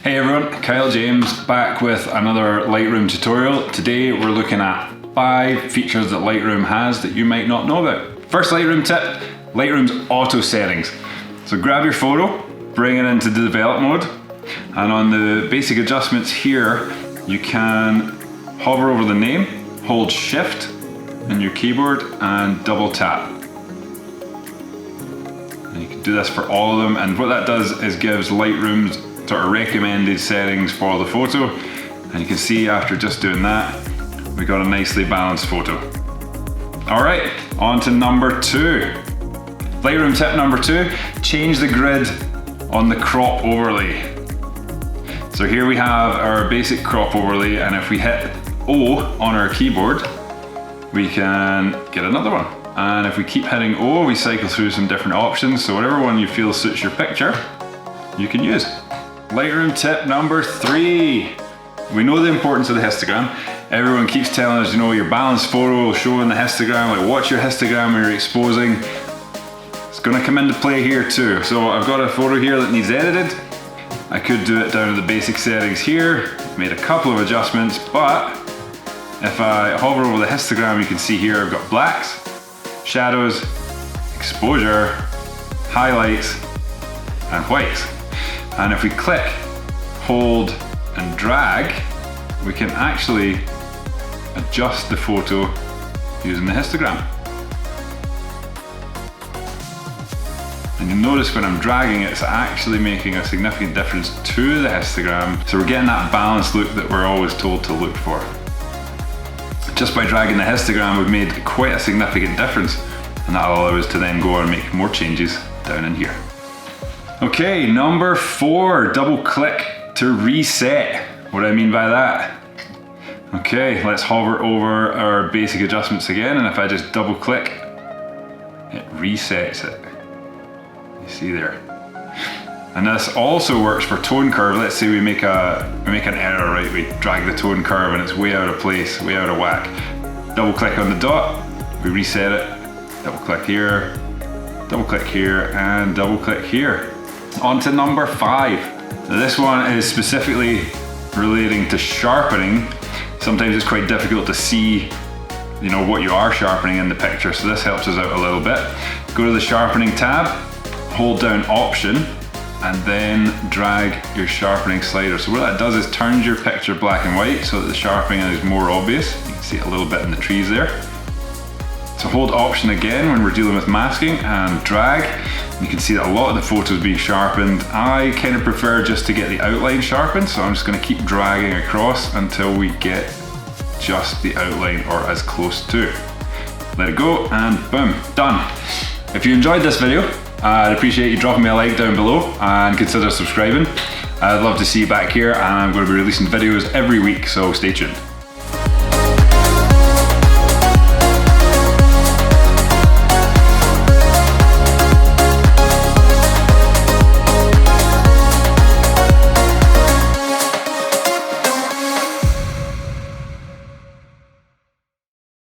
Hey everyone, Kyle James back with another Lightroom tutorial. Today we're looking at 5 features that Lightroom has that you might not know about. First Lightroom tip, Lightroom's auto settings. So grab your photo, bring it into the develop mode, and on the basic adjustments here, you can hover over the name, hold shift in your keyboard and double tap. And you can do this for all of them, and what that does is gives Lightroom's sort of recommended settings for the photo, and you can see after just doing that we got a nicely balanced photo. Alright, on to number 2. Lightroom tip number 2, change the grid on the crop overlay. So here we have our basic crop overlay, and if we hit O on our keyboard we can get another one, and if we keep hitting O we cycle through some different options, so whatever one you feel suits your picture you can use. Lightroom tip number 3. We know the importance of the histogram. Everyone keeps telling us, you know, your balanced photo will show in the histogram, like watch your histogram when you're exposing. It's gonna come into play here too. So I've got a photo here that needs edited. I could do it down to the basic settings here, made a couple of adjustments, but if I hover over the histogram, you can see here I've got blacks, shadows, exposure, highlights, and whites. And if we click, hold, and drag, we can actually adjust the photo using the histogram. And you'll notice when I'm dragging it, it's actually making a significant difference to the histogram. So we're getting that balanced look that we're always told to look for. Just by dragging the histogram, we've made quite a significant difference, and that'll allow us to then go and make more changes down in here. Okay, number 4, double click to reset. What do I mean by that? Okay, let's hover over our basic adjustments again, and if I just double click, it resets it. You see there. And this also works for tone curve. Let's say we make an error, right? We drag the tone curve and it's way out of place, way out of whack. Double click on the dot, we reset it, double click here, and double click here. On to number 5. Now this one is specifically relating to sharpening. Sometimes it's quite difficult to see, you know, what you are sharpening in the picture, so this helps us out a little bit. Go to the sharpening tab, hold down option, and then drag your sharpening slider. So what that does is turns your picture black and white so that the sharpening is more obvious. You can see it a little bit in the trees there. So hold option again when we're dealing with masking and drag. You can see that a lot of the photos being sharpened. I kind of prefer just to get the outline sharpened, so I'm just going to keep dragging across until we get just the outline or as close to. Let it go and boom, done. If you enjoyed this video, I'd appreciate you dropping me a like down below and consider subscribing. I'd love to see you back here, and I'm going to be releasing videos every week, so stay tuned.